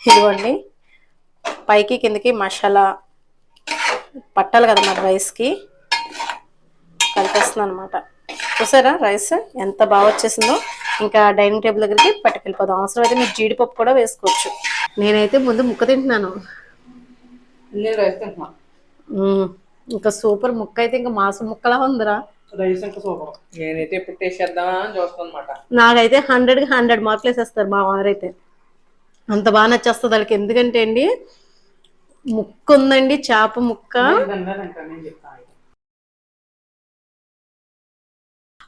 ఇదిగోండి పైకి కిందకి మసాలా పట్టాలి కదా మరి రైస్కి, కలిపేస్తున్నాను అనమాట. చూసారా రైస్ ఎంత బాగా వచ్చేసిందో. ఇంకా డైనింగ్ టేబుల్ దగ్గరికి పట్టుకెళ్ళిపోదాం. అవసరం అయితే మీరు జీడిపప్పు కూడా వేసుకోవచ్చు. నేనైతే ముందు ముక్క తింటున్నాను. ఇంకా సూపర్ ముక్క అయితే ఇంకా మాంసం ముక్కలా ఉందిరా. రైస్ ఇంకా సూపర్. నేనైతే ఎప్పుడు టేస్ట్ చేద్దామా అని చూస్తాను అనమాట. నాకైతే 100కి 100 మార్కులు వేసేస్తారు మా వారైతే. అంత బాగా నచ్చేస్తుంది వాళ్ళకి. ఎందుకంటే అండి ముక్క ఉందండి, చేప ముక్క.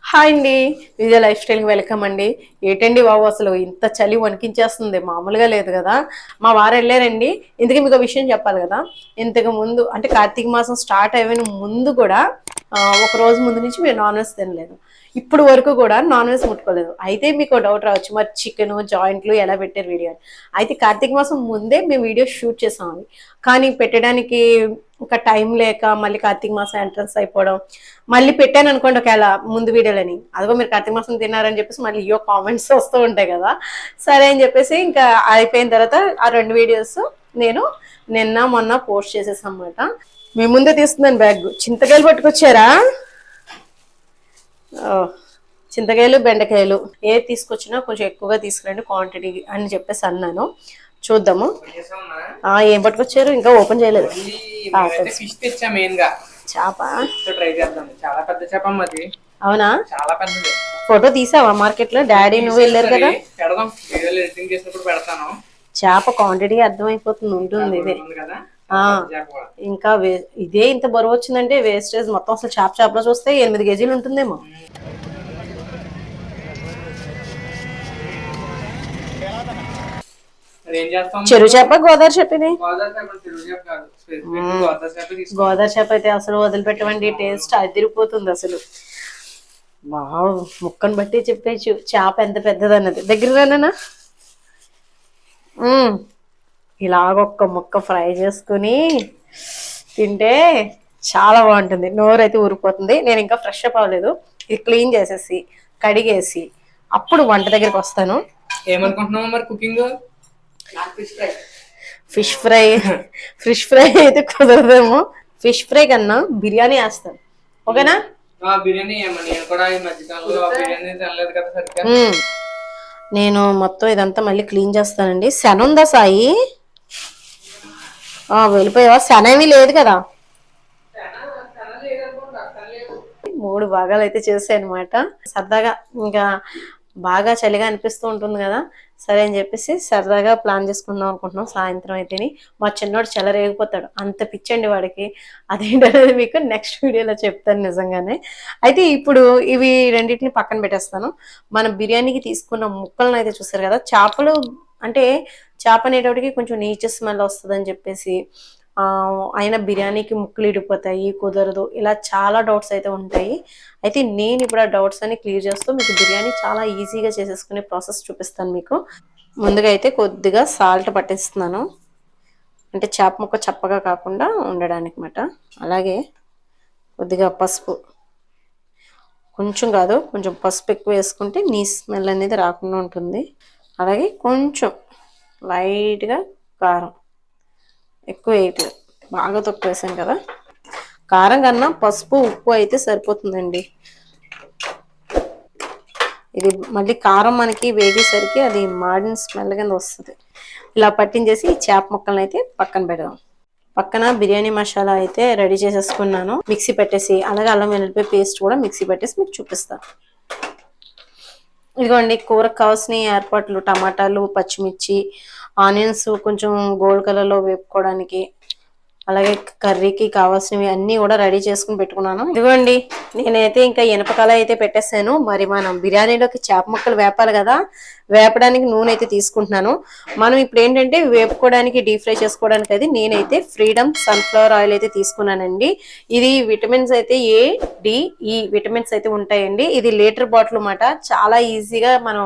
హాయ్ అండి, విజయ లైఫ్ స్టైల్కి వెల్కమ్ అండి. ఏంటండి బాబు అసలు ఇంత చలి వణికించేస్తుంది, మామూలుగా లేదు కదా. మా వారు వెళ్ళారండి. ఇందుకే మీకు విషయం చెప్పాలి కదా. ఇంతకు ముందు అంటే కార్తీక మాసం స్టార్ట్ అయిన ముందు కూడా ఒక రోజు ముందు నుంచి మీరు నాన్ వెజ్ తినలేదు. ఇప్పుడు వరకు కూడా నాన్ వెజ్ ముట్టుకోలేదు. అయితే మీకు డౌట్ రావచ్చు, మరి చికెన్ జాయింట్లు ఎలా పెట్టారు వీడియో అని. అయితే కార్తీక మాసం ముందే మేము వీడియో షూట్ చేసాం. కానీ పెట్టడానికి ఇంకా టైం లేక మళ్ళీ కార్తీక మాసం ఎంట్రన్స్ అయిపోవడం, మళ్ళీ పెట్టాను అనుకోండి ఒకవేళ ముందు వీడియోలని, అదిగో మీరు కార్తీక మాసం తిన్నారని చెప్పేసి మళ్ళీ ఇయో కామెంట్స్ వస్తూ ఉంటాయి కదా. సరే అని చెప్పేసి ఇంకా అయిపోయిన తర్వాత ఆ 2 వీడియోస్ నేను నిన్న మొన్న పోస్ట్ చేసేసాం అన్నమాట. మీ ముందే తీస్తున్నాను బ్యాగ్. చింతకాయలు పట్టుకొచ్చారా? చింతకాయలు బెండకాయలు ఏది తీసుకొచ్చినా కొంచెం ఎక్కువగా తీసుకురండి క్వాంటిటీ అని చెప్పేసి అన్నాను. చూద్దాము ఏం పట్టుకొచ్చారు, ఇంకా ఓపెన్ చేయలేదు. చేప ట్రై చేద్దాం. చాలా పెద్ద చేప అది. అవునా? చాలా పెద్దది. ఫోటో తీసావా మార్కెట్ లో? డాడీ నువ్వు వెళ్ళారు కదా. పెడతాను. చేప క్వాంటిటీ అర్థమైపోతుంది ఉంటుంది ఇదే. ఇంకా ఇదే ఇంత బరువు వచ్చిందంటే వేస్టేజ్ మొత్తం. అసలు చేపలో చూస్తే 8 కేజీలు ఉంటుందేమో. చెరువు చేప గోదావరి చేప? ఇది గోదావరి చేప అయితే అసలు వదిలిపెట్టవండి, టేస్ట్ అదిరిపోతుంది అసలు. వావ్, ముక్కను బట్టి చెప్పేచ్చు చేప ఎంత పెద్దదన్నది. దగ్గరగానేనా ఇలాగొక్క ముక్క ఫ్రై చేసుకుని తింటే చాలా బాగుంటుంది. నోరైతే ఊరిపోతుంది. నేను ఇంకా ఫ్రెష్ అప్ అవ్వలేదు. ఇది క్లీన్ చేసేసి కడిగేసి అప్పుడు వంట దగ్గరికి వస్తాను. ఏమనుకుంటున్నావు మరి కుకింగ్? ఫిష్ ఫ్రై అయితే కుదరదేమో. ఫిష్ ఫ్రై కన్నా బిర్యానీ వేస్తాను. ఓకేనా? నేను మొత్తం ఇదంతా మళ్ళీ క్లీన్ చేస్తానండి. శన ఉందా సాయి? వెళ్ళిపోయావా? శన ఏమీ లేదు కదా. 3 భాగాలు అయితే చేసాయి అనమాట. సరదాగా ఇంకా బాగా చలిగా అనిపిస్తూ ఉంటుంది కదా. సరే అని చెప్పేసి సరదాగా ప్లాన్ చేసుకుందాం అనుకుంటున్నాం. సాయంత్రం అయితేని మా చిన్నోడు చెలరేగిపోతాడు, అంత పిచ్చండి వాడికి. అదేంటనేది మీకు నెక్స్ట్ వీడియోలో చెప్తాను నిజంగానే. అయితే ఇప్పుడు ఇవి రెండింటిని పక్కన పెట్టేస్తాను. మనం బిర్యానీకి తీసుకున్న ముక్కలను అయితే చూసారు కదా. చేపలు అంటే చేప అనేటప్పటికి కొంచెం నీచు స్మెల్ వస్తుంది అని చెప్పేసి, అయినా బిర్యానీకి ముక్కలు ఇడిపోతాయి, కుదరదు, ఇలా చాలా డౌట్స్ అయితే ఉంటాయి. అయితే నేను ఇప్పుడు ఆ డౌట్స్ అన్ని క్లియర్ చేస్తూ మీకు బిర్యానీ చాలా ఈజీగా చేసేసుకునే ప్రాసెస్ చూపిస్తాను మీకు. ముందుగా అయితే కొద్దిగా సాల్ట్ పట్టిస్తున్నాను, అంటే చేప ముక్క చప్పగా కాకుండా ఉండడానికి అన్నమాట. అలాగే కొద్దిగా పసుపు, కొంచెం కాదు కొంచెం పసుపు ఎక్కువ వేసుకుంటే నీ స్మెల్ అనేది రాకుండా ఉంటుంది. అలాగే కొంచెం లైట్గా కారం, ఎక్కువ వేయట్లేదు, బాగా తక్కువ వేసాను కదా. కారం కన్నా పసుపు ఉప్పు అయితే సరిపోతుందండి. ఇది మళ్ళీ కారం మనకి వేగేసరికి అది మాడిన స్మెల్ కింద వస్తుంది. ఇలా పట్టించేసి చేప ముక్కలను అయితే పక్కన పెడదాం. పక్కన బిర్యానీ మసాలా అయితే రెడీ చేసేసుకున్నాను, మిక్సీ పెట్టేసి. అలాగే అల్లం వెల్లుల్లిపాయ పేస్ట్ కూడా మిక్సీ పెట్టేసి మీకు చూపిస్తాను. ఇదిగోండి కూరకు కావాల్సిన ఏర్పాట్లు: టమాటాలు, పచ్చిమిర్చి, ఆనియన్స్ కొంచెం గోల్డ్ కలర్లో వేపుకోవడానికి, అలాగే కర్రీకి కావాల్సినవి అన్నీ కూడా రెడీ చేసుకుని పెట్టుకున్నాను. ఇదిగోండి నేనైతే ఇంకా ఇనపకాయ అయితే పెట్టేశాను. మరి మనం బిర్యానీలోకి చేప ముక్కలు వేపాలి కదా, వేపడానికి నూనె అయితే తీసుకుంటున్నాను. మనం ఇప్పుడు ఏంటంటే వేపుకోవడానికి, డీప్ ఫ్రై చేసుకోవడానికి అది నేనైతే ఫ్రీడమ్ సన్ఫ్లవర్ ఆయిల్ అయితే తీసుకున్నానండి. ఇది విటమిన్స్ అయితే A, D, E విటమిన్స్ అయితే ఉంటాయండి. ఇది లీటర్ బాటిల్ అన్నమాట. చాలా ఈజీగా మనం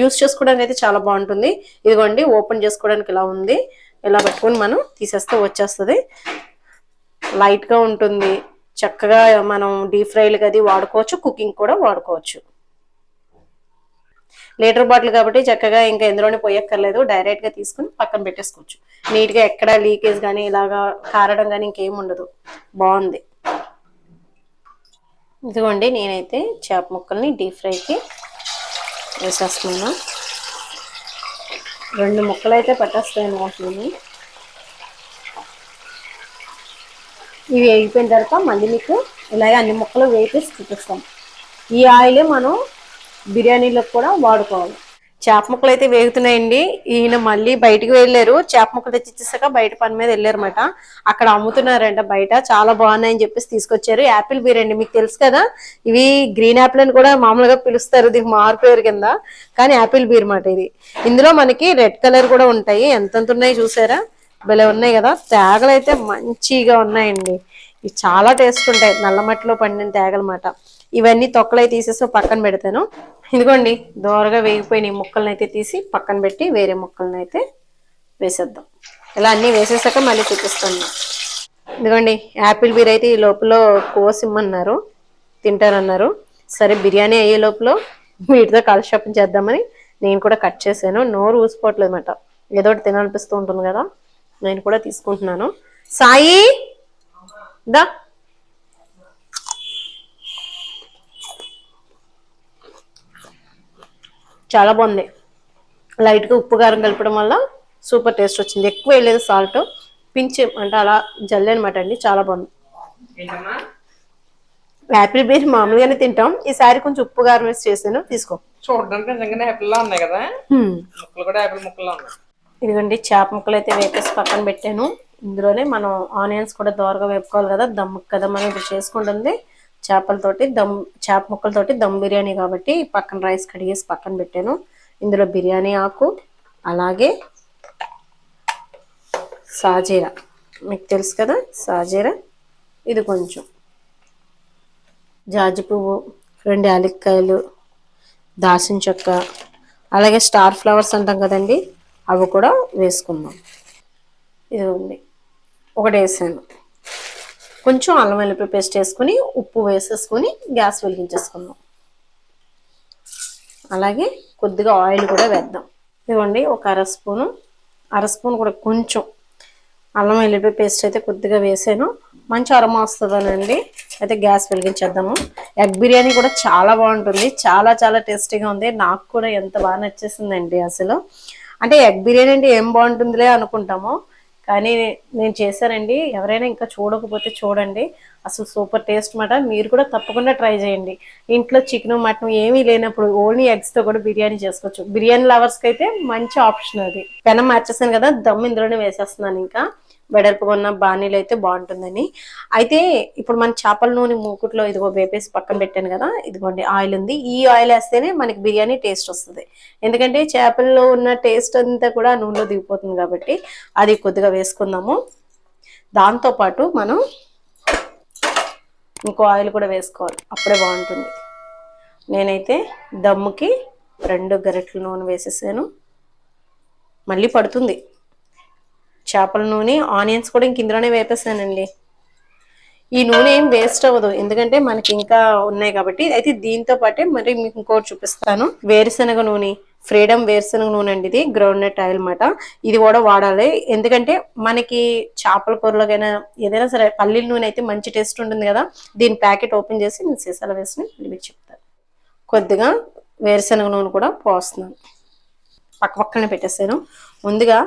యూస్ చేసుకోవడానికి అయితే చాలా బాగుంటుంది. ఇదిగోండి ఓపెన్ చేసుకోవడానికి ఇలా ఉంది. ఇలా పెట్టుకుని మనం తీసేస్తే వచ్చేస్తుంది. లైట్గా ఉంటుంది, చక్కగా మనం డీప్ ఫ్రైలు అది వాడుకోవచ్చు, కుకింగ్ కూడా వాడుకోవచ్చు. లీటర్ బాటిల్ కాబట్టి చక్కగా ఇంకా ఎందులోనే పోయక్కర్లేదు, డైరెక్ట్ గా తీసుకుని పక్కన పెట్టేసుకోవచ్చు. నీట్ గా ఎక్కడ లీకేజ్ కానీ ఇలాగా కారడం కానీ ఇంకేం ఉండదు. బాగుంది. ఇదిగోండి నేనైతే చేప ముక్కల్ని డీప్ ఫ్రైకి వేసేస్తున్నాను. 2 ముక్కలు అయితే పట్టేస్తాయి అనుకుంటున్నాను. ఇవి వేగిపోయిన తర్వాత మళ్ళీ మీకు ఇలాగే అన్ని ముక్కలు వేపేసి చూపిస్తాం. ఈ ఆయిలే మనం బిర్యానీలకు కూడా వాడుకోవాలి. చేప ముక్కలు అయితే వేగుతున్నాయండి. ఈయన మళ్ళీ బయటికి వెళ్ళారు, చేప ముక్కలు తెచ్చిచ్చేసాక బయట పని మీద వెళ్ళారన్నమాట. అక్కడ అమ్ముతున్నారంట బయట, చాలా బాగున్నాయని చెప్పేసి తీసుకొచ్చారు. యాపిల్ బీర్ అండి, మీకు తెలుసు కదా ఇవి గ్రీన్ యాపిల్ అని కూడా మామూలుగా పిలుస్తారు, దీనికి మారు పేరు కింద, కానీ యాపిల్ బీర్ మాట ఇది. ఇందులో మనకి రెడ్ కలర్ కూడా ఉంటాయి. ఎంతెంత ఉన్నాయి చూసారా, భలే ఉన్నాయి కదా. తేగలు అయితే మంచిగా ఉన్నాయండి, ఇవి చాలా టేస్ట్ ఉంటాయి, నల్ల మట్టిలో పండిన తేగలమాట. ఇవన్నీ తొక్కలై తీసేసి పక్కన పెడతాను. ఇదిగోండి దోరగా వేగిపోయిన ముక్కలను అయితే తీసి పక్కన పెట్టి వేరే ముక్కలను అయితే వేసేద్దాం. ఇలా అన్నీ వేసేసాక మళ్ళీ చూపిస్తాను. ఇదిగోండి యాపిల్ బీర్ అయితే ఈ లోపల కోసిమ్మన్నారు, తింటారన్నారు. సరే బిర్యానీ అయ్యే లోపల వీటితో కాలక్షేపం చేద్దామని నేను కూడా కట్ చేశాను. నోరు ఊసిపోవట్లేదు అనమాట, ఏదో ఒకటి తినాలనిపిస్తూ ఉంటుంది కదా, నేను కూడా తీసుకుంటున్నాను. సాయి దా, చాలా బాగుంది. లైట్గా ఉప్పు కారం కలపడం వల్ల సూపర్ టేస్ట్ వచ్చింది. ఎక్కువ వేయలేదు సాల్ట్, పించ్ అంటే అలా జల్లి అనమాట అండి, చాలా బాగుంది. యాపిల్ బీర్ మామూలుగానే తింటాం, ఈసారి కొంచెం ఉప్పు కారం వేసి చేసాను, తీసుకో. చూడడానికి నిజంగానే యాపిల్ లా ఉన్నాయి కదా, ముక్కలు కూడా యాపిల్ ముక్కలు ఉన్నాయి. ఇదిగోండి చేప ముక్కలు అయితే వేపేసి పక్కన పెట్టాను. ఇందులోనే మనం ఆనియన్స్ కూడా దోరగా వేపుకోవాలి కదా, దమ్ కదా మనం ఇప్పుడు చేసుకుంటుంది. చేప ముక్కలతోటి దమ్ బిర్యానీ కాబట్టి పక్కన రైస్ కడిగేసి పక్కన పెట్టాను. ఇందులో బిర్యానీ ఆకు, అలాగే సాజీరా, మీకు తెలుసు కదా సాజీరా, ఇది కొంచెం జాజి పువ్వు, 2 యాలక్కాయలు, దాల్చిన చెక్క, అలాగే స్టార్ ఫ్లవర్స్ అంటాం కదండి, అవి కూడా వేసుకుందాం. ఇది ఉంది ఒకటి వేసాను. కొంచెం అల్లం వెల్లుల్లి పేస్ట్ వేసుకుని ఉప్పు వేసేసుకొని గ్యాస్ వెలిగించేసుకుందాం. అలాగే కొద్దిగా ఆయిల్ కూడా వేద్దాం. ఇదిగోండి ఒక అర స్పూన్ కూడా కొంచెం అల్లం వెల్లుల్లి పేస్ట్ అయితే కొద్దిగా వేసాను, మంచి అరోమా వస్తుందనండి. అయితే గ్యాస్ వెలిగించేద్దాము. ఎగ్ బిర్యానీ కూడా చాలా బాగుంటుంది, చాలా చాలా టేస్టీగా ఉంది. నాకు కూడా ఎంత బాగా నచ్చేసిందండి అసలు. అంటే ఎగ్ బిర్యానీ అంటే ఏం బాగుంటుందిలే అనుకుంటాము, కానీ నేను చేశానండి. ఎవరైనా ఇంకా చూడకపోతే చూడండి, అసలు సూపర్ టేస్ట్ మాట. మీరు కూడా తప్పకుండా ట్రై చేయండి. ఇంట్లో చికెన్ మటన్ ఏమీ లేనప్పుడు ఓన్లీ ఎగ్స్తో కూడా బిర్యానీ చేసుకోవచ్చు. బిర్యానీ లవర్స్కి అయితే మంచి ఆప్షన్ అది. పెనం మార్చేసాను కదా, దమ్ ఇందులోనే వేసేస్తున్నాను. ఇంకా వెడల్పుగా ఉన్న బాణీలు అయితే బాగుంటుందని. అయితే ఇప్పుడు మన చేపల నూనె మూకుట్లో ఇదిగో వేపేసి పక్కన పెట్టాను కదా, ఇదిగోండి ఆయిల్ ఉంది. ఈ ఆయిల్ వేస్తేనే మనకి బిర్యానీ టేస్ట్ వస్తుంది, ఎందుకంటే చేపల్లో ఉన్న టేస్ట్ అంతా కూడా నూనెలో దిగిపోతుంది కాబట్టి అది కొద్దిగా వేసుకుందాము. దాంతోపాటు మనం ఇంకో ఆయిల్ కూడా వేసుకోవాలి, అప్పుడే బాగుంటుంది. నేనైతే దమ్ముకి 2 గరిటెల నూనె వేసేసాను. మళ్ళీ పడుతుంది చేపల నూనె. ఆనియన్స్ కూడా ఇంక ఇందులోనే వేపేసానండి. ఈ నూనె ఏం వేస్ట్ అవ్వదు, ఎందుకంటే మనకి ఇంకా ఉన్నాయి కాబట్టి. అయితే దీంతో పాటే మరి మీకు ఇంకోటి చూపిస్తాను. వేరుశనగ నూనె, ఫ్రీడమ్ వేరుశనగ నూనె అండి, ఇది గ్రౌండ్ నట్ ఆయిల్ అన్నమాట. ఇది కూడా వాడాలి, ఎందుకంటే మనకి చేపల కూరలోకైనా ఏదైనా సరే పల్లీల నూనె అయితే మంచి టేస్ట్ ఉంటుంది కదా. దీని ప్యాకెట్ ఓపెన్ చేసి నేను సీసాలో వేసి మీకు చెప్తాను. కొద్దిగా వేరుశనగ నూనె కూడా పోస్తున్నాను, పక్కనే పెట్టేసాను. ముందుగా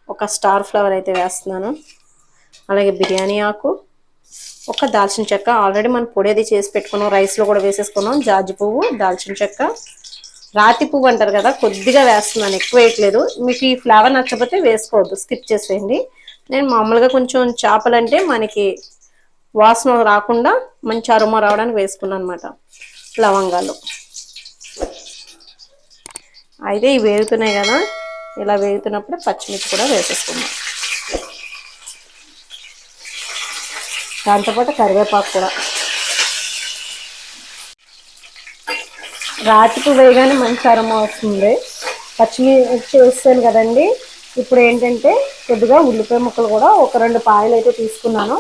ఒక స్టార్ ఫ్లవర్ అయితే వేస్తున్నాను, అలాగే బిర్యానీ ఆకు, ఒక దాల్చిన చెక్క, ఆల్రెడీ మనం పొడి అది చేసి పెట్టుకున్నాం, రైస్లో కూడా వేసేసుకున్నాం. జాజి పువ్వు, దాల్చిన చెక్క, రాతి పువ్వు అంటారు కదా, కొద్దిగా వేస్తున్నాను, ఎక్కువ వేయట్లేదు. మీకు ఈ ఫ్లేవర్ నచ్చకపోతే వేసుకోవద్దు, స్కిప్ చేసేయండి. నేను మామూలుగా కొంచెం చేపలంటే మనకి వాసన రాకుండా మంచి అరోమా రావడానికి వేసుకున్నాను అనమాట. లవంగాలు అయితే ఇవి వేగుతున్నాయి కదా, ఇలా వేగుతున్నప్పుడు పచ్చిమిర్చి కూడా వేసేసుకున్నాం. దాంతోపాటు కరివేపాకు కూడా. రాతికి వేయగానే మంచి అరోమా వస్తుంది. పచ్చిమిర్చి వేస్తాను కదండి. ఇప్పుడు ఏంటంటే కొద్దిగా ఉల్లిపాయ ముక్కలు కూడా ఒక 2 పాయలు అయితే తీసుకున్నాను.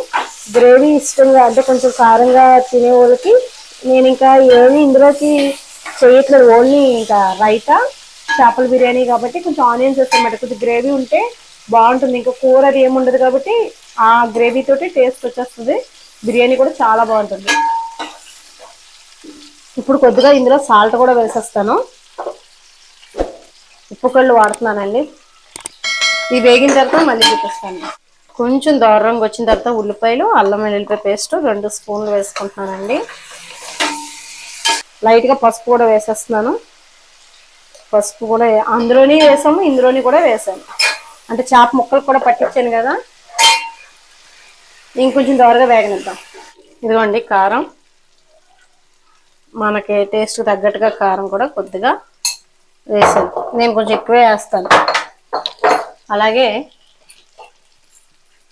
గ్రేవీ ఇష్టంగా అంటే కొంచెం కారంగా తినే వాళ్ళకి నేను ఇంకా ఏమి ఇందులోకి చేయట్లేదు, ఓన్లీ ఇంకా రైతా చేపల బిర్యానీ కాబట్టి కొంచెం ఆనియన్స్ వేస్తామన్నమాట. కొంచెం గ్రేవీ ఉంటే బాగుంటుంది, ఇంకా కూర అది ఏముండదు కాబట్టి ఆ గ్రేవీ తోటి టేస్ట్ వచ్చేస్తుంది. బిర్యానీ కూడా చాలా బాగుంటుంది. ఇప్పుడు కొద్దిగా ఇందులో సాల్ట్ కూడా వేసేస్తాను. ఉప్పు కళ్ళు వాడుతున్నానండి. ఇవి వేగిన తర్వాత మళ్ళీ చూపిస్తాను. కొంచెం దూరంగా వచ్చిన తర్వాత ఉల్లిపాయలు, అల్లం వెల్లుల్లిపాయ పేస్ట్ 2 స్పూన్లు వేసుకుంటున్నానండి. లైట్గా పసుపు కూడా వేసేస్తున్నాను. పసుపు కూడా అందులోనే వేసాము, ఇందులోని కూడా వేసాను. అంటే చేప ముక్కలు కూడా పట్టించాను కదా, ఇంకొంచెం దూరగా వేగనిద్దాం. ఇదిగోండి కారం, మనకి టేస్ట్ తగ్గట్టుగా కారం కూడా కొద్దిగా వేసాను. నేను కొంచెం ఎక్కువే వేస్తాను. అలాగే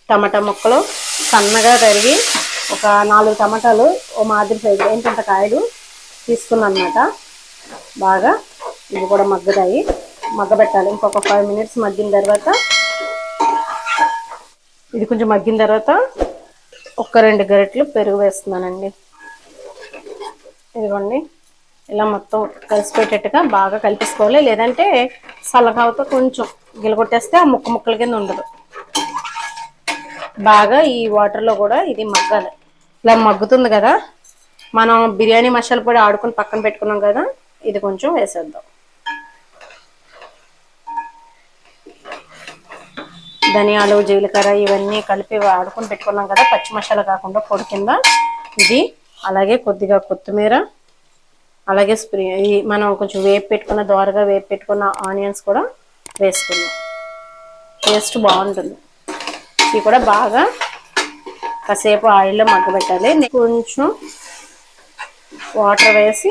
టమాటా ముక్కలు సన్నగా తరిగి ఒక 4 టమాటాలు ఓ మాదిరి సైజు ఏంటంత కాయలు తీసుకున్నాను అనమాట. బాగా ఇవి కూడా మగ్గుతాయి, మగ్గబెట్టాలి. ఇంకొక 5 మినిట్స్ మగ్గిన తర్వాత, ఇది కొంచెం మగ్గిన తర్వాత ఒక 2 గరిటెలు పెరుగు వేస్తున్నానండి. ఇదిగోండి ఇలా మొత్తం కలిసిపెట్టేట్టుగా బాగా కలిపేసుకోవాలి, లేదంటే సల్లకావతో కొంచెం గిలగొట్టేస్తే ఆ ముక్కల కింద ఉండదు. బాగా ఈ వాటర్లో కూడా ఇది మగ్గాలి. ఇలా మగ్గుతుంది కదా, మనం బిర్యానీ మసాలా పొడి ఆడుకుని పక్కన పెట్టుకున్నాం కదా, ఇది కొంచెం వేసేద్దాం. ధనియాలు, జీలకర్ర ఇవన్నీ కలిపి ఆడుకుని పెట్టుకున్నాం కదా, పచ్చి మసాలా కాకుండా పొడి కింద ఇది. అలాగే కొద్దిగా కొత్తిమీర, అలాగే మనం కొంచెం దోరగా వేపు పెట్టుకున్న ఆనియన్స్ కూడా వేసుకున్నాం. టేస్ట్ బాగుంటుంది. ఇవి కూడా బాగా కాసేపు ఆయిల్లో మగ్గబెట్టాలి. కొంచెం వాటర్ వేసి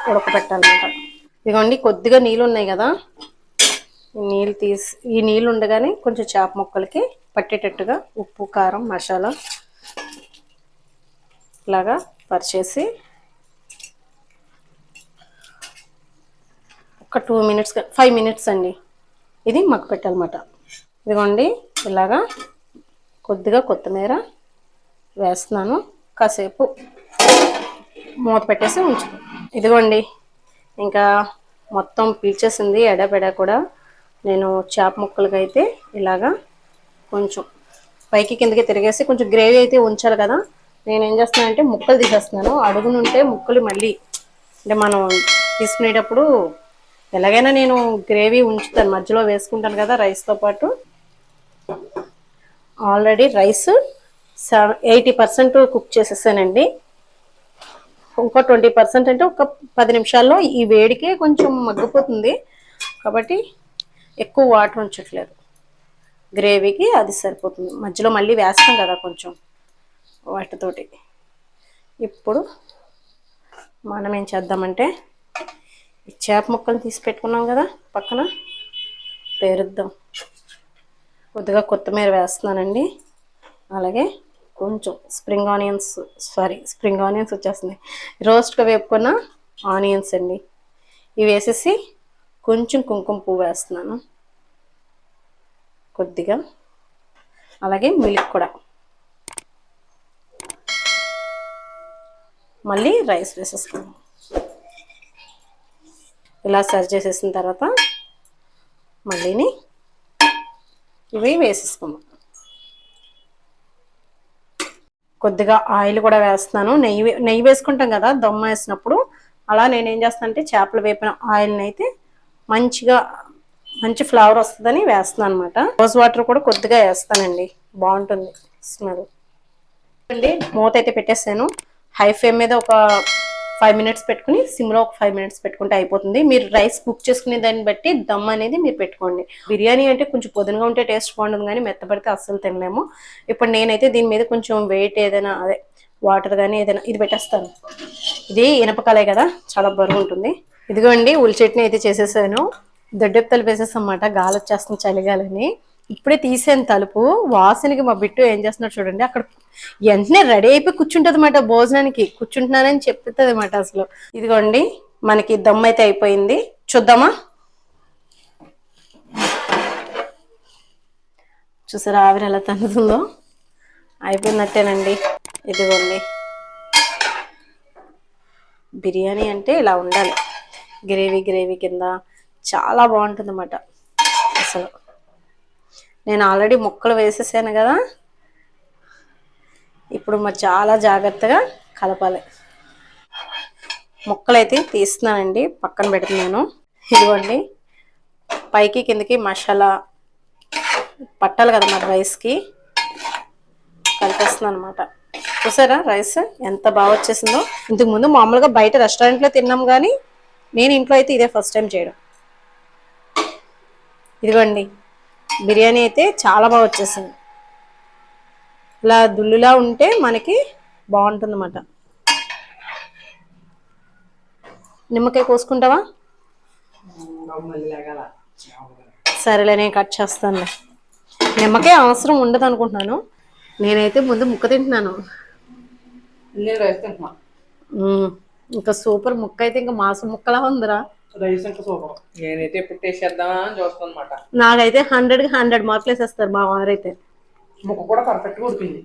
ఉడకబెట్టాలన్నమాట. ఇదిగోండి కొద్దిగా నీళ్ళు ఉన్నాయి కదా, ఈ నీళ్ళు ఉండగానే కొంచెం చేప ముక్కలకి పట్టేటట్టుగా ఉప్పు, కారం, మసాలా ఇలాగా పరిచేసి ఒక 5 మినిట్స్ అండి ఇది మగ్గ పెట్టాలన్నమాట. ఇదిగోండి ఇలాగా కొద్దిగా కొత్తిమీర వేస్తున్నాను, కాసేపు మూత పెట్టేసి ఉంచుతాను. ఇదిగోండి ఇంకా మొత్తం పీల్చేసింది ఎడబెడ కూడా. నేను చేప ముక్కలకి అయితే ఇలాగా కొంచెం పైకి కిందకి తిరిగేసి కొంచెం గ్రేవీ అయితే ఉంచాలి కదా, నేను ఏం చేస్తున్నానంటే ముక్కలు తీసేస్తున్నాను. అడుగునుంటే ముక్కలు మళ్ళీ అంటే మనం తీసుకునేటప్పుడు ఎలాగైనా నేను గ్రేవీ ఉంచుతాను, మధ్యలో వేసుకుంటాను కదా రైస్తో పాటు. ఆల్రెడీ రైస్ 80% కుక్ చేసేసానండి. ఇంకో 20% అంటే ఒక 10 నిమిషాల్లో ఈ వేడికే కొంచెం మగ్గిపోతుంది కాబట్టి ఎక్కువ వాటర్ ఉంచట్లేదు. గ్రేవీకి అది సరిపోతుంది, మధ్యలో మళ్ళీ వేస్తాం కదా కొంచెం వాటితోటి. ఇప్పుడు మనం ఏం చేద్దామంటే ఈ చేప ముక్కలు తీసి పెట్టుకున్నాం కదా పక్కన పేరుద్దాం. కొద్దిగా కొత్తిమీర వేస్తున్నానండి. అలాగే కొంచెం స్ప్రింగ్ ఆనియన్స్ వచ్చేస్తుంది, రోస్ట్గా వేపుకున్న ఆనియన్స్ అండి. ఇవి వేసేసి కొంచెం కుంకుమ పువ్వు వేస్తున్నాను కొద్దిగా, అలాగే మిల్క్ కూడా. మళ్ళీ రైస్ వేసేసుకున్నాం. ఇలా సర్వ్ చేసేసిన తర్వాత మళ్ళీని ఇవి వేసేసుకున్నాం. కొద్దిగా ఆయిల్ కూడా వేస్తున్నాను. నెయ్యి వేసుకుంటాం కదా దమ్ వేసినప్పుడు, అలా నేను ఏం చేస్తాను అంటే చేపలు వేపిన ఆయిల్ని అయితే మంచి ఫ్లేవర్ వస్తుందని వేస్తున్నాను అనమాట. రోజ్ వాటర్ కూడా కొద్దిగా వేస్తానండి, బాగుంటుంది స్మెల్ అండి. మూత అయితే పెట్టేసాను. హై ఫ్లేమ్ మీద ఒక 5 మినిట్స్ పెట్టుకుని సిమ్లో ఒక 5 మినిట్స్ పెట్టుకుంటే అయిపోతుంది. మీరు రైస్ కుక్ చేసుకునే దాన్ని బట్టి దమ్ అనేది మీరు పెట్టుకోండి. బిర్యానీ అంటే కొంచెం పొదునుగా ఉంటే టేస్ట్ బాగుంటుంది, కానీ మెత్తపడితే అస్సలు తినలేము. ఇప్పుడు నేనైతే దీని మీద కొంచెం వెయిట్ ఏదైనా వాటర్ కానీ ఏదైనా ఇది పెట్టేస్తాను. ఇది ఇనపకాలే కదా, చాలా బరువు ఉంటుంది. ఇదిగోండి ఉల్లి చట్నీ అయితే చేసేసాను. దొడ్డెప్పలు వేసేసన్నమాట, గాలి వచ్చేస్తుంది చలిగాలని. ఇప్పుడే తీసాను తలుపు, వాసనకి మా బిట్టు ఏం చేస్తున్నాడు చూడండి. అక్కడ వెంటనే రెడీ అయిపోయి కూర్చుంటుంది అన్నమాట, భోజనానికి కూర్చుంటున్నానని చెప్తుంది అన్నమాట అసలు. ఇదిగోండి మనకి దమ్ అయితే అయిపోయింది, చూద్దామా. చూసారా ఆవిరి ఎలా తన్నుతుందో, అయిపోయినట్టేనండి. ఇదిగోండి బిర్యానీ అంటే ఇలా ఉండాలి, గ్రేవీ గ్రేవీ కింద చాలా బాగుంటుంది అన్నమాట. అసలు నేను ఆల్రెడీ ముక్కలు వేసేసాను కదా, ఇప్పుడు మరి చాలా జాగ్రత్తగా కలపాలి. ముక్కలు అయితే తీస్తున్నానండి, పక్కన పెడుతున్నాను. ఇదిగోండి, పైకి కిందకి మసాలా పట్టాలి కదా మరి రైస్కి, కలిపేస్తున్నాను అనమాట. చూసారా రైస్ ఎంత బాగా వచ్చేసిందో. ఇంతకు ముందు మామూలుగా బయట రెస్టారెంట్లో తిన్నాం, కానీ నేను ఇంట్లో అయితే ఇదే ఫస్ట్ టైం చేయడం. ఇదిగోండి, బిర్యానీ అయితే చాలా బాగా వచ్చేసింది. ఇలా దుల్లులా ఉంటే మనకి బాగుంటుంది అన్నమాట. నిమ్మకాయ కోసుకుంటావా? మళ్ళీ లేగాల. సరేలే, నేను కట్ చేస్తానులే. నిమ్మకాయ అవసరం ఉండదు అనుకుంటున్నాను. నేనైతే ముందు ముక్క తింటున్నాను. నేను రైస్ తింటున్నా. ఇంకా సూపర్ ముక్క అయితే ఇంకా మాంసం ముక్కలా ఉందిరా. రైస్ ఇంకా సూపర్. నేనైతే ఎప్పుడు టేస్ట్ చేద్దామా అని చూస్తాను అనమాట. నాకైతే 100కి 100 మార్కులు వేసేస్తారు మా వారైతే. ముక్క కూడా పర్ఫెక్ట్గా ఉడికింది.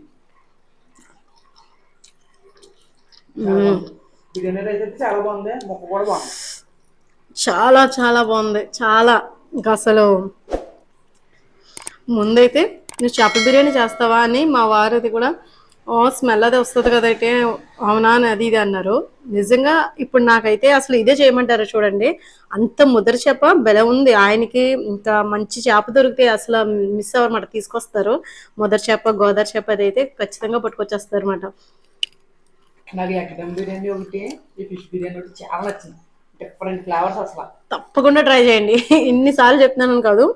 బిర్యానీ రైస్ అయితే చాలా బాగుంది, ముక్క కూడా బాగుంది. చాలా చాలా బాగుంది, చాలా. ఇంకా అసలు ముందైతే నువ్వు చేపల బిర్యానీ చేస్తావా అని మా వారు అది కూడా స్మెల్ అది వస్తుంది కదైతే, అవునా అని అది ఇది అన్నారు. నిజంగా ఇప్పుడు నాకైతే అసలు ఇదే చేయమంటారు చూడండి. అంత ముద్ర చేప బెల ఉంది ఆయనకి. ఇంకా మంచి చేప దొరికితే అసలు మిస్ అవ్వమాట, తీసుకొస్తారు. ముద్ర చేప, గోదావరి చేప అది అయితే ఖచ్చితంగా పట్టుకొచ్చేస్తారు అనమాట. నాకు ఎగ్ దమ్ బిర్యానీ ఒకటి, ఈ ఫిష్ బిర్యానీ ఒకటి చాలా నచ్చింది. డిఫరెంట్ ఫ్లేవర్స్ అసలు. తప్పకుండా ట్రై చేయండి. ఇన్నిసార్లు చెప్తున్నాను కాదు,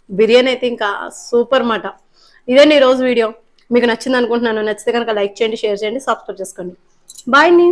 బిర్యానీ అయితే ఇంకా సూపర్ మాట. ఇదండి ఈరోజు వీడియో. మీకు నచ్చింది అనుకుంటున్నాను. నచ్చితే కనుక లైక్ చేయండి, షేర్ చేయండి, సబ్స్క్రైబ్ చేసుకోండి. బాయ్ ని.